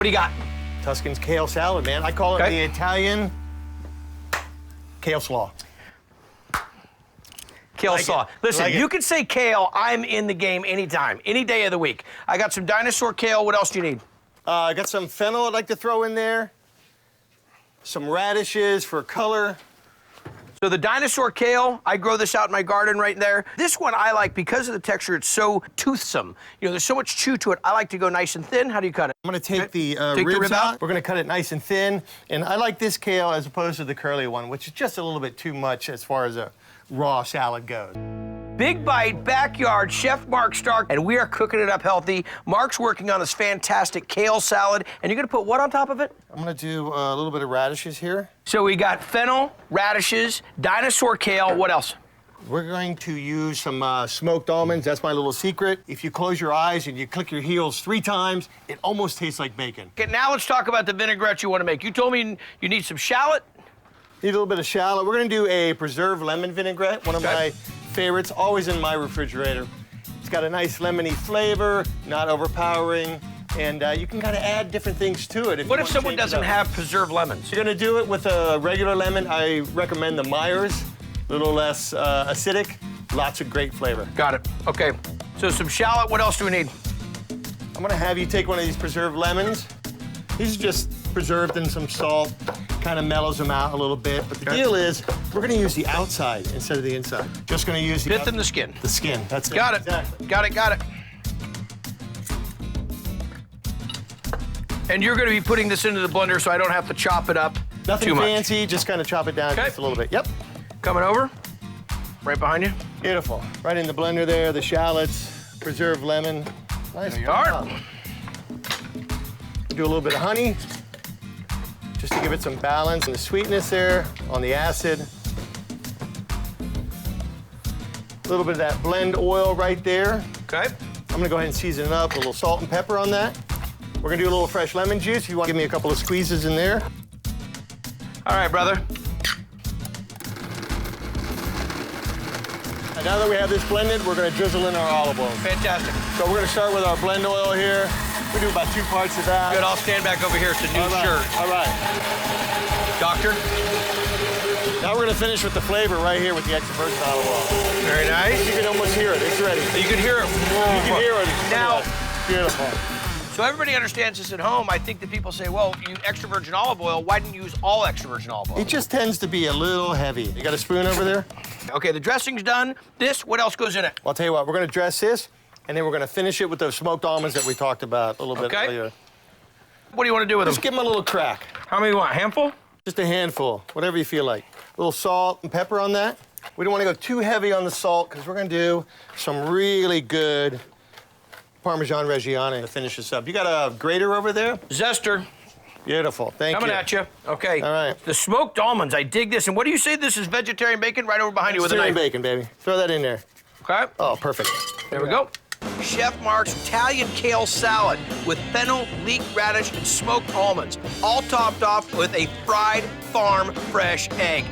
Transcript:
What do you got? Tuscan's kale salad, man. I call it the Italian Kale Slaw. Kale slaw. Listen, you can say kale, I'm in the game anytime, any day of the week. I got some dinosaur kale. What else do you need? I got some fennel I'd like to throw in there. Some radishes for color. So the dinosaur kale, I grow this out in my garden right there. This one I like because of the texture. It's so toothsome. You know, there's so much chew to it. I like to go nice and thin. How do you cut it? I'm gonna take the ribs out. We're gonna cut it nice and thin. And I like this kale as opposed to the curly one, which is just a little bit too much as far as a raw salad goes. Big Bite, backyard, Chef Mark Stark, and we are cooking it up healthy. Mark's working on this fantastic kale salad, and you're gonna put what on top of it? I'm gonna do a little bit of radishes here. So we got fennel, radishes, dinosaur kale, what else? We're going to use some smoked almonds. That's my little secret. If you close your eyes and you click your heels 3 times, it almost tastes like bacon. Okay, now let's talk about the vinaigrette you wanna make. You told me you need some shallot. Need a little bit of shallot. We're gonna do a preserved lemon vinaigrette, one of my favorites, always in my refrigerator. It's got a nice lemony flavor, not overpowering, and you can kind of add different things to it. What if someone doesn't have preserved lemons? You're gonna do it with a regular lemon. I recommend the Myers, a little less acidic, lots of great flavor. Got it, okay. So some shallot, what else do we need? I'm gonna have you take one of these preserved lemons. These are just preserved in some salt, kind of mellows them out a little bit. But the deal is, we're gonna use the outside instead of the inside. Just gonna use the pith and the skin. The skin, that's it. Got it, exactly. Got it. And you're gonna be putting this into the blender so I don't have to chop it up Nothing too much. fancy, just kind of chop it down just a little bit. Yep. Coming over, right behind you. Beautiful. Right in the blender there, the shallots, preserved lemon. Nice. There you are. Do a little bit of honey, just to give it some balance and the sweetness there on the acid. A little bit of that blend oil right there. Okay. I'm gonna go ahead and season it up, a little salt and pepper on that. We're gonna do a little fresh lemon juice. If you want to give me a couple of squeezes in there. All right, brother. And now that we have this blended, we're gonna drizzle in our olive oil. Fantastic. So we're gonna start with our blend oil here. We do about 2 parts of that. Good, I'll stand back over here. It's a new shirt. All right. Doctor? Now we're gonna finish with the flavor right here with the extra virgin olive oil. Very nice. You can almost hear it, it's ready. You can hear it. You can hear it. Now, beautiful. So everybody understands this at home. I think that people say, well, you extra virgin olive oil, why didn't you use all extra virgin olive oil? It just tends to be a little heavy. You got a spoon over there? Okay, the dressing's done. This, what else goes in it? Well, I'll tell you what, we're gonna dress this, and then we're gonna finish it with those smoked almonds that we talked about a little bit earlier. What do you want to do with them? Just give them a little crack. How many you want, a handful? Just a handful, whatever you feel like. A little salt and pepper on that. We don't want to go too heavy on the salt because we're gonna do some really good Parmesan Reggiano to finish this up. You got a grater over there? Zester. Beautiful, thank you. Coming at you. Okay. All right. The smoked almonds, I dig this. And what do you say this is vegetarian bacon? Right over behind you with a knife. Vegetarian bacon, baby. Throw that in there. Okay. Oh, perfect. There we go. Chef Mark's Italian Kale Salad with fennel, leek radish, and smoked almonds, all topped off with a fried farm fresh egg.